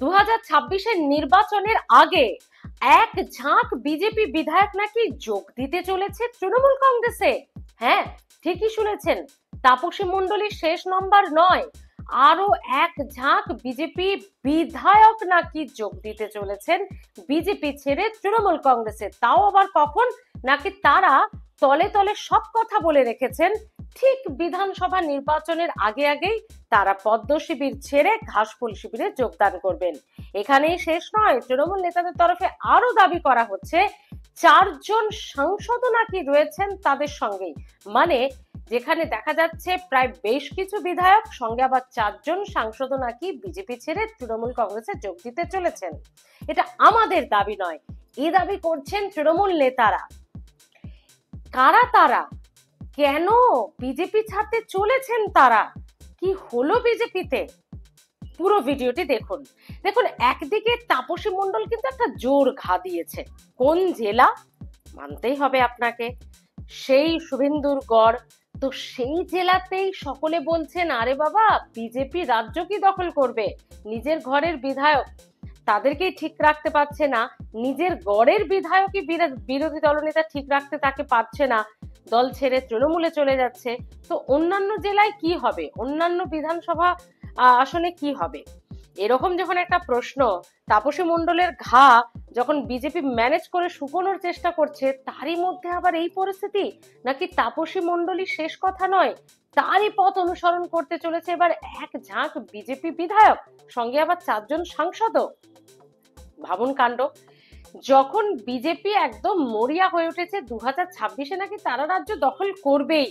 2026-এর নির্বাচনের আগে এক ঝাঁক বিজেপি বিধায়ক নাকি যোগ দিতে চলেছে তৃণমূল কংগ্রেসে। হ্যাঁ, ঠিকই শুনেছেন, তাপসী মণ্ডলী শেষ নম্বর নয়, আরো এক ঝাঁক বিজেপি বিধায়ক নাকি যোগ দিতে চলেছেন বিজেপি ছেড়ে তৃণমূল কংগ্রেসে। তাও আবার কখন? নাকি তারা তলে তলে সব কথা বলে রেখেছেন, ঠিক বিধানসভা নির্বাচনের আগেই তারা পদ্ম শিবির ছেড়ে ঘাসফুল শিবিরে যোগদান করবেন। এখানেই শেষ নয়, তৃণমূল নেতাদের তরফে আরো দাবি করা হচ্ছে 4জন সাংসদও নাকি রয়েছেন তাদের সঙ্গেই। মানে যেখানে দেখা যাচ্ছে প্রায় বেশ কিছু বিধায়ক সঙ্গে আবার 4জন সাংসদও নাকি বিজেপি ছেড়ে তৃণমূল কংগ্রেসে যোগ দিতে চলেছেন। এটা আমাদের দাবি নয়, এই দাবি করছেন তৃণমূল নেতারা। কারা তারা? কেন বিজেপি ছাড়তে চলেছেন তারা? কি হলো বিজেপিতে? পুরো ভিডিওটি দেখুন। দেখুন, একদিকে তাপসী মণ্ডল কিন্তু একটা জোর ঘা দিয়েছে। কোন জেলা? মানতেই হবে আপনাকে, সেই শুভেন্দুর গড়। তো সেই জেলাতেই সকলে বলছেন, আরে বাবা, বিজেপি রাজ্য কি দখল করবে? নিজের ঘরের বিধায়ক তাদেরকেই ঠিক রাখতে পারছে না, নিজের গড়ের বিধায়কই বিরোধী দলনেতা ঠিক রাখতে তাকে পারছে না, দল ছেড়ে তৃণমূলে চলে যাচ্ছে। তো অন্যান্য জেলায় কি হবে? অন্যান্য বিধানসভা আসনে কি হবে? এরকম যখন একটা প্রশ্ন, তাপসী মণ্ডলের ঘা যখন বিজেপি ম্যানেজ করে শুকোনোর চেষ্টা করছে, তারই মধ্যে আবার এই পরিস্থিতি। নাকি তাপসী মণ্ডলী শেষ কথা নয়, তারই পথ অনুসরণ করতে চলেছে এবার এক ঝাঁক বিজেপি বিধায়ক, সঙ্গে আবার 4জন সাংসদও। ভাবুন কাণ্ড। যখন বিজেপি একদম মরিয়া হয়ে উঠেছে 2026-এ নাকি তারা রাজ্য দখল করবেই,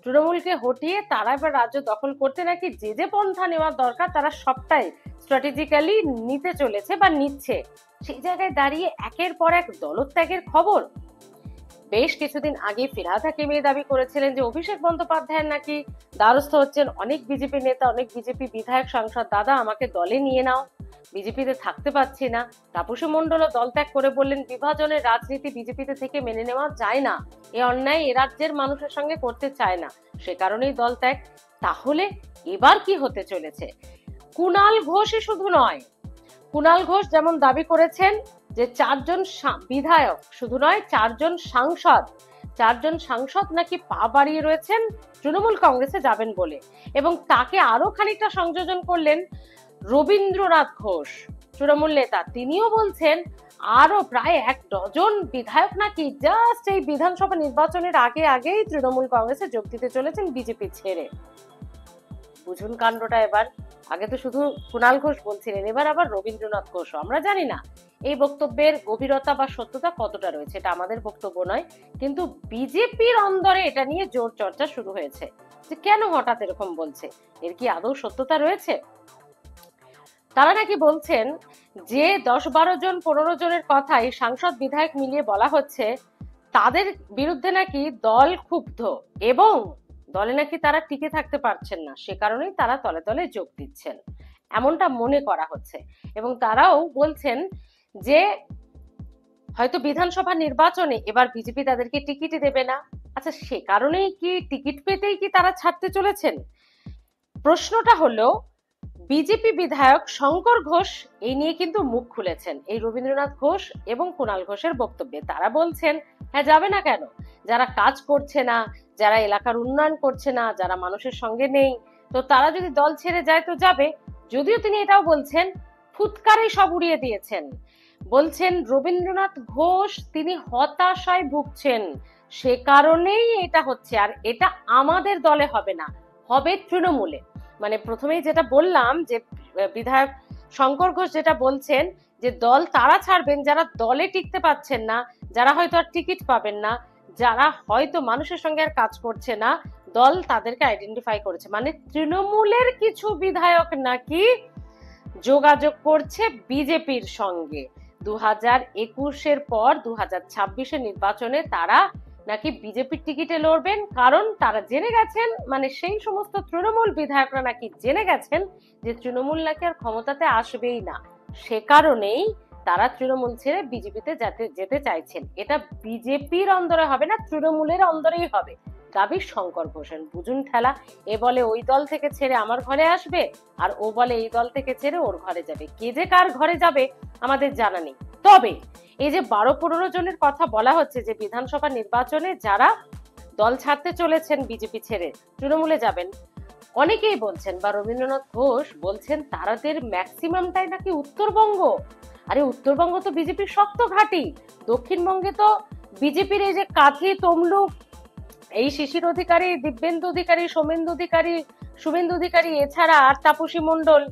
তৃণমূলকে হটিয়ে তারা এবার রাজ্য দখল করতে নাকি যে যে পন্থা নেওয়ার দরকার তারা সবটাই স্ট্র্যাটেজিক্যালি নিতে চলেছে বা নিচ্ছে, সেই জায়গায় দাঁড়িয়ে একের পর এক দলত্যাগের খবর। বেশ কিছুদিন আগে ফিরহাদ হাকিম দাবি করেছিলেন যে অভিষেক বন্দ্যোপাধ্যায়ের নাকি দ্বারস্থ হচ্ছেন অনেক বিজেপি নেতা, অনেক বিজেপি বিধায়ক সাংসদ। দাদা, আমাকে দলে নিয়ে নাও, বিজেপিতে থাকতে পারছি না। তাপসী মণ্ডলও দল ত্যাগ করে বললেন, বিভাজনের রাজনীতি বিজেপিতে থেকে মেনে নেওয়া যায় না, এ অন্যায় এ রাজ্যের মানুষের সঙ্গে করতে চায় না, সে কারণেই দল ত্যাগ। তাহলে এবার কি হতে চলেছে? কুণাল ঘোষই শুধু নয়, কুণাল ঘোষ যেমন দাবি করেছেন যে 4জন বিধায়ক শুধু নয়, 4জন সাংসদ নাকি পা বাড়িয়ে রয়েছেন তৃণমূল কংগ্রেসে যাবেন বলে। এবং তাকে আরো খানিকটা সংযোজন করলেন রবীন্দ্রনাথ ঘোষ, তৃণমূল নেতা। তিনিও বলছেন আরো প্রায় 1 ডজন বিধায়ক নাকি জাস্ট এই বিধানসভা নির্বাচনের আগেই তৃণমূল কংগ্রেসে যোগ দিতে চলেছেন বিজেপি ছেড়ে। বুঝুন কাণ্ডটা এবার। আগে তো শুধু কুণাল ঘোষ বলছিলেন, এবার আবার রবীন্দ্রনাথ ঘোষ। আমরা জানি না এই বক্তব্যের গভীরতা বা সত্যতা কতটা রয়েছে, এটা আমাদের বক্তব্য নয়, কিন্তু বিজেপির অন্দরে এটা নিয়ে জোর চর্চা শুরু হয়েছে যে কেন হঠাৎ এরকম বলছে, এর কি আদৌ সত্যতা রয়েছে? তারা নাকি বলছেন যে 10-12 জন 15 জনের কথাই সাংসদ বিধায়ক মিলিয়ে বলা হচ্ছে, তাদের বিরুদ্ধে নাকি দল ক্ষুব্ধ এবং দলে নাকি তারা টিকে থাকতে পারছেন না, সে কারণেই তারা তলে তলে যোগ দিচ্ছেন, এমনটা মনে করা হচ্ছে। এবং তারাও বলছেন যে হয়তো বিধানসভা নির্বাচনে এবার বিজেপি তাদেরকে টিকিটই দেবে না। আচ্ছা, সে কারণেই কি টিকিট পেতেই কি তারা ছাড়তে চলেছেন? প্রশ্নটা হলো, বিজেপি বিধায়ক শঙ্কর ঘোষ এই নিয়ে কিন্তু মুখ খুলেছেন এই রবীন্দ্রনাথ ঘোষ এবং কুণাল ঘোষের বক্তব্যে। তারা বলছেন, হ্যাঁ, যাবে না কেন? যারা কাজ করছে না, যারা এলাকার উন্নয়ন করছে না, যারা মানুষের সঙ্গে নেই, তো তারা যদি দল ছেড়ে যায় তো যাবে। যদিও তিনি এটাও বলছেন, ফুৎকারে সব উড়িয়ে দিয়েছেন। বলছেন রবীন্দ্রনাথ ঘোষ তিনি হতাশায় ভুগছেন, সে কারণেই এটা হচ্ছে, আর এটা আমাদের দলে হবে না, হবে তৃণমূলে। মানে প্রথমেই যেটা বললাম যে বিধায়ক শঙ্কর ঘোষ যেটা বলছেন যে দল তারা ছাড়বেন যারা দলে টিকতে পাচ্ছেন না, যারা হয়তো আর টিকিট পাবেন না, যারা হয়তো মানুষের সঙ্গে আর কাজ করছে না, দল তাদেরকে আইডেন্টিফাই করেছে। মানে তৃণমূলের কিছু বিধায়ক নাকি যোগাযোগ করছে বিজেপির সঙ্গে। 2021-এর পর 2026-এর নির্বাচনে তারা নাকি বিজেপির টিকিটে লড়বেন, কারণ তারা জেনে গেছেন, মানে সেই সমস্ত তৃণমূল বিধায়করা নাকি জেনে গেছেন যে তৃণমূল নাকি আর ক্ষমতাতে আসবেই না, সে কারণেই তারা তৃণমূল ছেড়ে বিজেপিতে যেতে চাইছেন। এটা বিজেপির অন্দরে হবে না, তৃণমূলের অন্দরেই হবে। দাবি শঙ্কর ঘোষের। বুঝুন ঠেলা, এ বলে ওই দল থেকে ছেড়ে আমার ঘরে আসবে, আর ও বলে এই দল থেকে ছেড়ে ওর ঘরে যাবে। কে যে কার ঘরে যাবে আমাদের জানা নেই। তবে এই যে 12-15 জনের কথা বলা হচ্ছে যে বিধানসভা নির্বাচনে যারা দল ছাড়তে চলেছেন বিজেপি ছেড়ে তৃণমূলে যাবেন, অনেকেই বলছেন বা রবীন্দ্রনাথ ঘোষ বলছেন তাদের ম্যাক্সিমামটাই নাকি উত্তরবঙ্গ। আরে উত্তরবঙ্গ তো বিজেপির শক্ত ঘাঁটি, দক্ষিণবঙ্গে তো বিজেপির এই যে কাঁথি তমলুক, এই শিশির অধিকারী, দিব্যেন্দু অধিকারী, শুভেন্দু অধিকারী এছাড়া আর তাপসী মণ্ডল,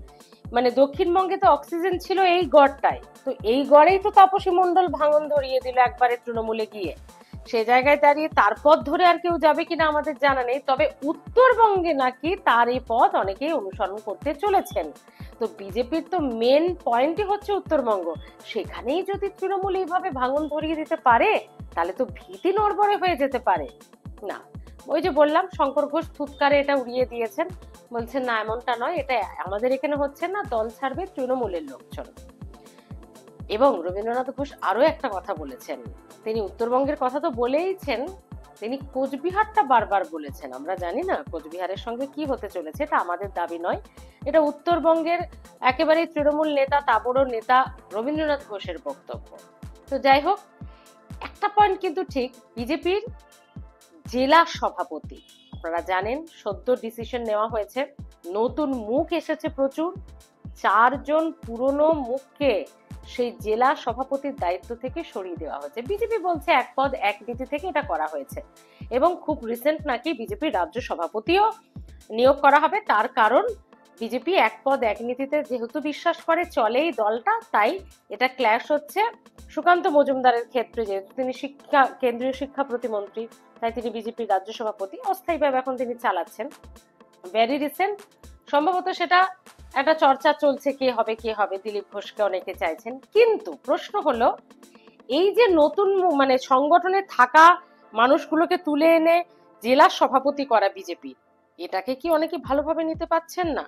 মানে দক্ষিণবঙ্গে তো অক্সিজেন ছিল এই গড়টাই। তো এই গড়েই তো তাপসী মণ্ডল ভাঙন ধরিয়ে দিল একবারে তৃণমূলে গিয়ে। সে জায়গায় দাঁড়িয়ে তার পথ ধরে আর কেউ যাবে কিনা আমাদের জানা নেই, তবে উত্তরবঙ্গে নাকি তার এই পথ অনেকেই অনুসরণ করতে চলেছেন। তো বিজেপির তো মেন পয়েন্টই হচ্ছে উত্তরবঙ্গ, সেখানেই যদি তৃণমূল এইভাবে ভাঙন ধরিয়ে দিতে পারে তাহলে তো ভীতি নড়বড়ে হয়ে যেতে পারে। না, ওই যে বললাম শঙ্কর ঘোষ ফুৎকারে এটা উড়িয়ে দিয়েছেন, বলছেন না এমনটা নয়, এটা আমাদের এখানে হচ্ছে না, দল ছাড়বে তৃণমূলের লোকজন। এবং রবীন্দ্রনাথ ঘোষ আরো একটা কথা বলেছেন, তিনি উত্তরবঙ্গের কথা তো বলেইছেন, তিনি কোচবিহারটা বারবার বলেছেন। আমরা জানি না কোচবিহারের সঙ্গে কি হতে চলেছে, এটা আমাদের দাবি নয়, এটা উত্তরবঙ্গের একেবারে তৃণমূল নেতা, তাবড় নেতা রবীন্দ্রনাথ ঘোষের বক্তব্য। তো যাই হোক, একটা পয়েন্ট কিন্তু ঠিক, বিজেপির জেলা সভাপতি আপনারা জানেন সদ্য ডিসিশন নেওয়া হয়েছে, নতুন মুখ এসেছে প্রচুর, 4 জন পুরনো মুখকে সেই জেলা সভাপতির দায়িত্ব থেকে সরিয়ে দেওয়া হয়েছে। বিজেপি বলছে এক পদ এক নীতি থেকে এটা করা হয়েছে, এবং খুব রিসেন্ট নাকি বিজেপির রাজ্য সভাপতিও নিয়োগ করা হবে। তার কারণ বিজেপি এক পদ এক নীতিতে যেহেতু বিশ্বাস করে চলে এই দলটা, তাই এটা ক্ল্যাশ হচ্ছে সুকান্ত মজুমদারের ক্ষেত্রে, যেহেতু তিনি কেন্দ্রীয় শিক্ষা প্রতিমন্ত্রী, তাই তিনি বিজেপির রাজ্য সভাপতি অস্থায়ীভাবে এখন তিনি চালাচ্ছেন। ভেরি রিসেন্ট, সম্ভবত সেটা একটা চর্চা চলছে কে হবে, দিলীপ ঘোষকে অনেকে চাইছেন। কিন্তু প্রশ্ন হলো, এই যে নতুন মানে সংগঠনে থাকা মানুষগুলোকে তুলে এনে জেলা সভাপতি করা বিজেপি, এটাকে কি অনেকে ভালোভাবে নিতে পারছেন না?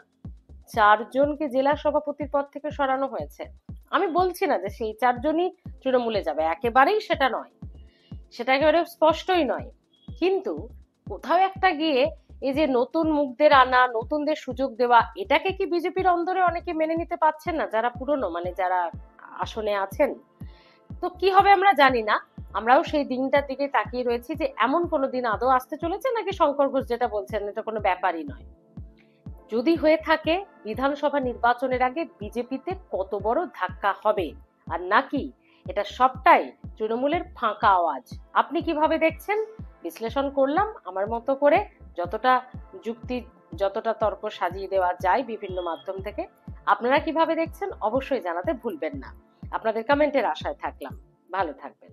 4 জনকে জেলা সভাপতির পদ থেকে সরানো হয়েছে। আমি বলছি না যে সেই 4 জনই তৃণমূলে যাবে, একেবারেই সেটা নয়, সেটা একেবারে স্পষ্টই নয়। কিন্তু কোথাও একটা গিয়ে এই যে নতুন মুখদের আনা, নতুনদের সুযোগ দেওয়া, এটাকে কি বিজেপির অন্দরে অনেকে মেনে নিতে পারছেন না, যারা পুরনো মানে যারা আসনে আছেন? তো কি হবে আমরা জানি না, আমরাও সেই দিনটার দিকে তাকিয়ে রয়েছি যে এমন কোনো দিন আদৌ আসতে চলেছে নাকি শঙ্কর ঘোষ যেটা বলছেন এটা কোনো ব্যাপারই নয়। যদি হয়ে থাকে বিধানসভা নির্বাচনের আগে বিজেপিতে কত বড় ধাক্কা হবে, আর নাকি এটা সবটাই তৃণমূলের ফাঁকা আওয়াজ? আপনি কিভাবে দেখছেন? বিশ্লেষণ করলাম আমার মতো করে, যতটা যুক্তি, যতটা তর্ক সাজিয়ে দেওয়া যায় বিভিন্ন মাধ্যম থেকে। আপনারা কিভাবে দেখছেন অবশ্যই জানাতে ভুলবেন না। আপনাদের কমেন্টের আশায় থাকলাম। ভালো থাকবেন।